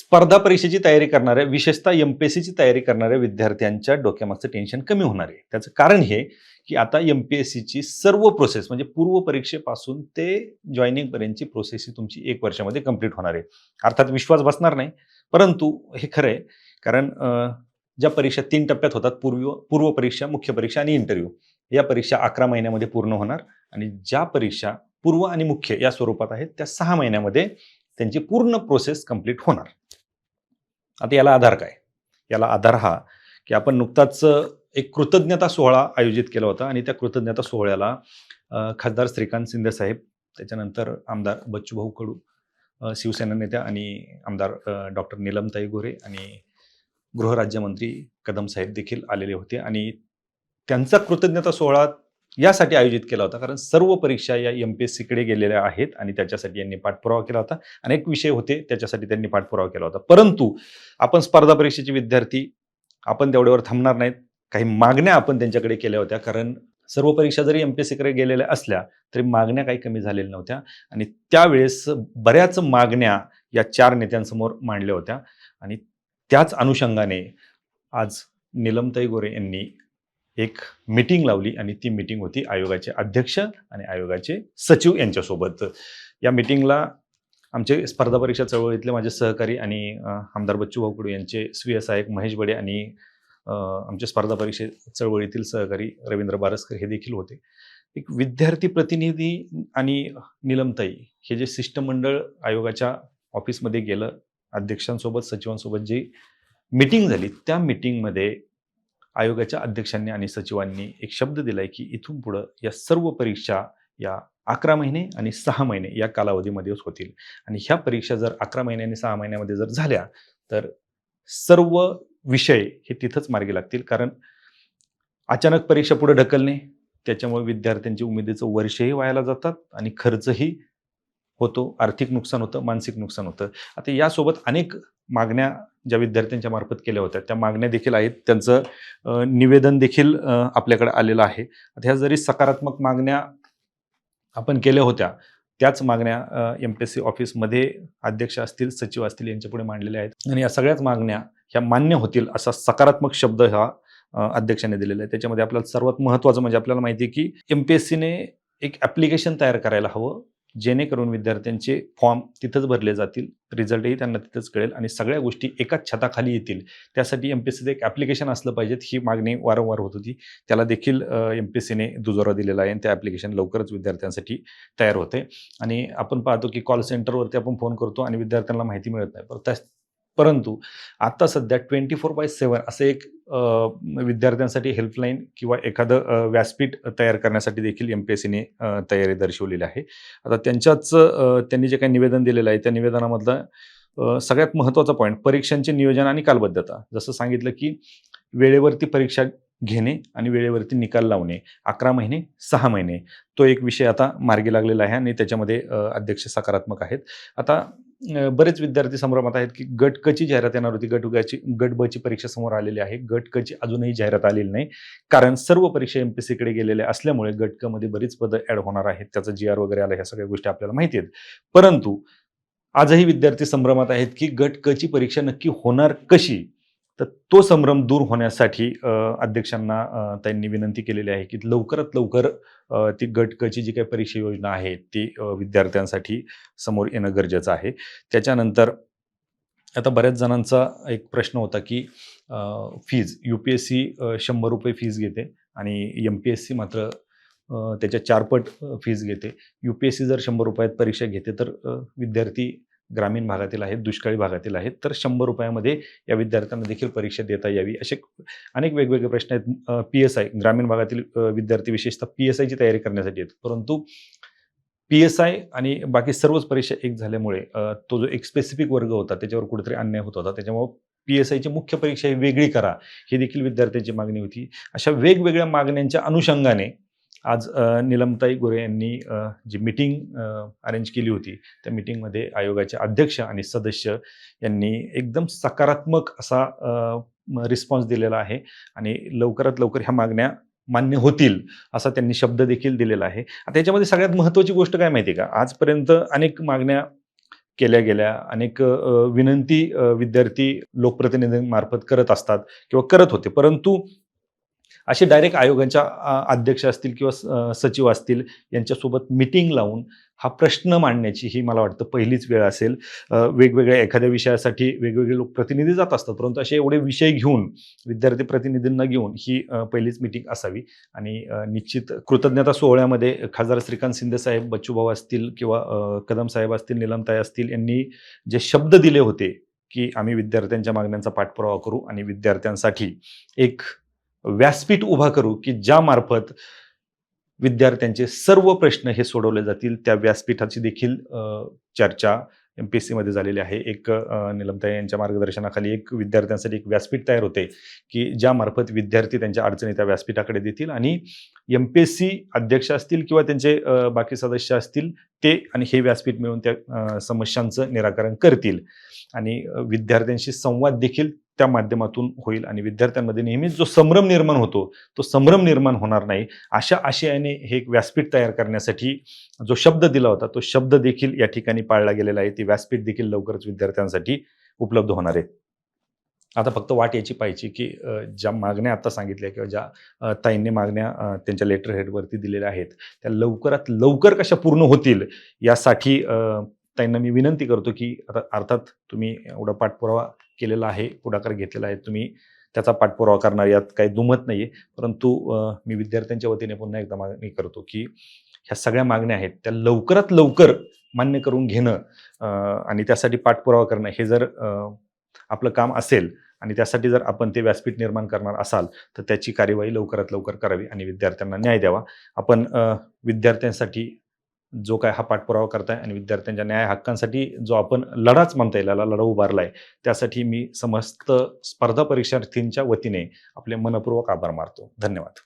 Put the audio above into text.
स्पर्धा परीक्षेची तयारी करणाऱ्या, विशेषतः एम-पी-एस-सीची तयारी करणाऱ्या विद्यार्थ्यांच्या डोक्यामागचं टेन्शन कमी होणार आहे. त्याचं कारण हे, की आता एम-पी-एस-सीची सर्व प्रोसेस म्हणजे पूर्व परीक्षेपासून ते जॉइनिंगपर्यंतची प्रोसेस ही तुमची 1 वर्षामध्ये कंप्लीट होणार आहे. अर्थात विश्वास बसणार नाही, परंतु हे खरं आहे. कारण ज्या परीक्षा 3 टप्प्यात होतात, पूर्व परीक्षा, मुख्य परीक्षा आणि इंटरव्ह्यू. या परीक्षा 11 महिन्यामध्ये पूर्ण होणार आणि ज्या परीक्षा पूर्व आणि मुख्य या स्वरूपात आहेत, त्या 6 महिन्यामध्ये त्यांची पूर्ण प्रोसेस कंप्लीट होणार. आता याला आधार काय? याला आधार हा, की आपण नुकताच एक कृतज्ञता सोहळा आयोजित केला होता आणि त्या कृतज्ञता सोहळ्याला खासदार श्रीकांत शिंदे साहेब, त्याच्यानंतर आमदार बच्चूभाऊ कडू, शिवसेना नेत्या आणि आमदार डॉक्टर नीलमताई गोरे आणि गृहराज्यमंत्री कदम साहेब देखील आलेले होते आणि त्यांचा कृतज्ञता सोहळा यासाठी आयोजित केला होता कारण सर्व परीक्षा या एम-पी-एस-सीकडे गेलेल्या आहेत आणि त्याच्यासाठी यांनी पाठपुरावा केला होता. अनेक विषय होते त्याच्यासाठी त्यांनी पाठपुरावा केला होता. परंतु आपण स्पर्धा परीक्षेचे विद्यार्थी, आपण तेवढ्यावर थांबणार नाहीत. काही मागण्या आपण त्यांच्याकडे केल्या होत्या कारण सर्व परीक्षा जरी एम-पी-एस-सीकडे गेलेल्या असल्या तरी मागण्या काही कमी झालेल्या नव्हत्या आणि त्यावेळेस बऱ्याच मागण्या या 4 नेत्यांसमोर मांडल्या होत्या आणि त्याच अनुषंगाने आज नीलमताई गोरे यांनी एक मीटिंग लावली आणि ती मीटिंग होती आयोगाचे अध्यक्ष आणि आयोगाचे सचिव यांच्यासोबत. या मीटिंगला आमचे स्पर्धा परीक्षा चळवळीतले माझे सहकारी आणि आमदार बच्चूभाऊ कडू यांचे स्वीय सहाय्यक महेश बडे आणि आमचे स्पर्धा परीक्षे चळवळीतील सहकारी रवींद्र बारसकर हे देखील होते. एक विद्यार्थी प्रतिनिधी आणि नीलमताई हे जे शिष्टमंडळ आयोगाच्या ऑफिसमध्ये गेलं, अध्यक्षांसोबत सचिवांसोबत जी मीटिंग झाली, त्या मीटिंगमध्ये आयोगाच्या अध्यक्षांनी आणि सचिवांनी एक शब्द दिलाय की इथून पुढे या सर्व परीक्षा या 11 महिने आणि 6 महिने या कालावधीमध्येच होतील आणि ह्या परीक्षा जर 11 महिने आणि 6 महिन्यामध्ये जर झाल्या तर सर्व विषय हे तिथंच मार्गी लागतील. कारण अचानक परीक्षा पुढे ढकलणे त्याच्यामुळे विद्यार्थ्यांची उमेदीचं वर्षही वायाला जातात आणि खर्चही होतो, आर्थिक नुकसान होतं, मानसिक नुकसान होतं. आता यासोबत अनेक मागण्या ज्या विद्यार्थ्यांच्या मार्फत केल्या होत्या त्या मागण्या देखील आहेत. त्यांचं निवेदन देखील आपल्याकडे आलेलं आहे. आता ह्या जरी सकारात्मक मागण्या आपण केल्या होत्या, त्याच मागण्या एम-पी-एस-सी ऑफिसमध्ये अध्यक्ष असतील, सचिव असतील यांच्यापुढे मांडलेल्या आहेत आणि या सगळ्याच मागण्या ह्या मान्य होतील असा सकारात्मक शब्द हा अध्यक्षांनी दिलेला आहे. त्याच्यामध्ये आपल्याला सर्वात महत्त्वाचं म्हणजे आपल्याला माहिती आहे की एम-पी-एस-सीने एक ॲप्लिकेशन तयार करायला हवं, जेणेकरून विद्यार्थ्यांचे फॉर्म तिथंच भरले जातील, रिझल्टही त्यांना तिथंच कळेल आणि सगळ्या गोष्टी एकाच छताखाली येतील. त्यासाठी एम-पी-एस-सीचं एक ॲप्लिकेशन असलं पाहिजेत, ही मागणी वारंवार होत होती. त्याला देखील एम-पी-एस-सीने दुजोरा दिलेला आहे आणि ते ॲप्लिकेशन लवकरच विद्यार्थ्यांसाठी तयार होते. आणि आपण पाहतो की कॉल सेंटरवरती आपण फोन करतो आणि विद्यार्थ्यांना माहिती मिळत नाही. परंतु आता सध्या 24/7 असं एक विद्यार्थ्यांसाठी हेल्पलाईन किंवा एखादं व्यासपीठ तयार करण्यासाठी देखील एम-पी-एस-सीने तयारी दर्शवलेली आहे. आता त्यांनी जे काही निवेदन दिलेलं आहे त्या निवेदनामधलं सगळ्यात महत्त्वाचा पॉईंट परीक्षांचे नियोजन आणि कालबद्धता. जसं सांगितलं की वेळेवरती परीक्षा घेणे आणि वेळेवरती निकाल लावणे, 11 महिने 6 महिने तो एक विषय आता मार्गी लागलेला आहे आणि त्याच्यामध्ये अध्यक्ष सकारात्मक आहेत. आता बरेच विद्यार्थी संभ्रमात आहेत की गट क ची जाहिरात येणार होती, गट ब ची परीक्षा समोर आलेली आहे. गट क ची अजूनही जाहिरात आलेली नाही कारण सर्व परीक्षा एम-पी-एस-सीकडे गेलेल्या असल्यामुळे गट क मध्ये बरीच पदं ॲड होणार आहेत. त्याचं जी-आर वगैरे आलं, ह्या सगळ्या गोष्टी आपल्याला माहिती आहेत. परंतु आजही विद्यार्थी संभ्रमात आहेत की गट क ची परीक्षा नक्की होणार कशी. तर तो संभ्रम दूर होण्यासाठी अध्यक्षांना त्यांनी विनंती केलेली आहे की लवकरात लवकर ती गट क ची जी काही परीक्षा योजना आहे ती विद्यार्थ्यांसाठी समोर येणं गरजेचं आहे. त्याच्यानंतर आता बऱ्याच जणांचा एक प्रश्न होता की फीज यू-पी-एस-सी ₹100 फीज घेते आणि एम-पी-एस-सी मात्र त्याच्या 4 पट फीज घेते. यू-पी-एस-सी जर ₹100 परीक्षा घेते तर विद्यार्थी ग्रामीण भागातील आहेत, दुष्काळी भागातील आहेत, तर ₹100 मध्ये या विद्यार्थ्यांना देखील परीक्षा देता यावी असे अनेक वेगवेगळे प्रश्न आहेत. पी-एस-आय ग्रामीण भागातील विद्यार्थी विशेषतः पी-एस-आयची तयारी करण्यासाठी आहेत. परंतु पी-एस-आय आणि बाकी सर्वच परीक्षा एक झाल्यामुळे तो जो एक स्पेसिफिक वर्ग होता त्याच्यावर कुठेतरी अन्याय होत होता. त्याच्यामुळे पी-एस-आयची मुख्य परीक्षा ही वेगळी करा, ही देखील विद्यार्थ्यांची मागणी होती. अशा वेगवेगळ्या मागण्यांच्या अनुषंगाने आज नीलमताई गोरे यांनी जी मीटिंग अरेंज केली होती त्या मीटिंगमध्ये आयोगाचे अध्यक्ष आणि सदस्य यांनी एकदम सकारात्मक असा रिस्पॉन्स दिलेला आहे आणि लवकरात लवकर ह्या मागण्या मान्य होतील असा त्यांनी शब्द देखील दिलेला आहे. आता याच्यामध्ये सगळ्यात महत्त्वाची गोष्ट काय माहिती आहे का, आजपर्यंत अनेक मागण्या केल्या गेल्या, अनेक विनंती विद्यार्थी लोकप्रतिनिधींमार्फत करत असतात किंवा करत होते. परंतु असे डायरेक्ट आयोगाच्या अध्यक्ष असतील किंवा सचिव असतील यांच्यासोबत मीटिंग लावून हा प्रश्न मांडण्याची ही मला वाटतं पहिलीच वेळ असेल. वेगवेगळ्या एखाद्या विषयासाठी वेगवेगळे लोक प्रतिनिधी जात असतात, परंतु असे एवढे विषय घेऊन विद्यार्थी प्रतिनिधींना घेऊन ही पहिलीच मीटिंग असावी. आणि निश्चित कृतज्ञता सोहळ्यामध्ये खासदार श्रीकांत शिंदे साहेब, बच्चूभाऊ असतील किंवा कदम साहेब असतील, निलमताई असतील, यांनी जे शब्द दिले होते की आम्ही विद्यार्थ्यांच्या मागण्यांचा पाठपुरावा करू आणि विद्यार्थ्यांसाठी एक व्यासपीठ उभा करू की ज्या मार्फत विद्यार्थ्यांचे सर्व प्रश्न हे सोडवले जातील, त्या व्यासपीठाची देखील चर्चा MPSC मध्ये झालेली आहे. एक निलमताई यांच्या मार्गदर्शनाखाली एक विद्यार्थ्यांसाठी एक व्यासपीठ तयार होते की ज्या मार्फत विद्यार्थी त्यांच्या अडचणी त्या व्यासपीठाकडे देतील आणि MPSC अध्यक्ष असतील किंवा त्यांचे बाकी सदस्य असतील ते आणि हे व्यासपीठ मिळून त्या समस्यांचं निराकरण करतील. आणि विद्यार्थ्यांशी संवाद देखील त्या माध्यमातून होईल आणि विद्यार्थ्यांमध्ये नेहमीच जो संभ्रम निर्माण होतो तो संभ्रम निर्माण होणार नाही. अशा आशयाने हे एक व्यासपीठ तयार करण्यासाठी जो शब्द दिला होता तो शब्द देखील या ठिकाणी पाळला गेलेला आहे. ती व्यासपीठ देखील लवकरच विद्यार्थ्यांसाठी उपलब्ध होणार आहे. आता फक्त वाट याची पाहिजे की ज्या मागण्या आता सांगितल्या किंवा ज्या ताईंनी मागण्या त्यांच्या लेटर हेडवरती दिलेल्या आहेत त्या लवकरात लवकर कशा पूर्ण होतील यासाठी ताईंना मी विनंती करतो की आता अर्थात तुम्ही एवढा पाठपुरावा केलेला आहे, पुढाकार घेतलेला आहे, तुम्ही त्याचा पाठपुरावा करणार यात काही दुमत नाही आहे. परंतु मी विद्यार्थ्यांच्या वतीने पुन्हा एकदा मागणी करतो की ह्या सगळ्या मागण्या आहेत त्या लवकरात लवकर मान्य करून घेणं आणि त्यासाठी पाठपुरावा करणं हे जर आपलं काम असेल आणि त्यासाठी जर आपण ते व्यासपीठ निर्माण करणार असाल तर त्याची कार्यवाही लवकरात लवकर करावी आणि विद्यार्थ्यांना न्याय द्यावा. आपण विद्यार्थ्यांसाठी जो काय हा पाठपुरावा करताय आणि विद्यार्थ्यांच्या न्याय हक्कांसाठी जो आपण लढाच म्हणता येईल, लढा उभारलाय, त्यासाठी मी समस्त स्पर्धा परीक्षार्थींच्या वतीने आपले मनपूर्वक आभार मानतो. धन्यवाद.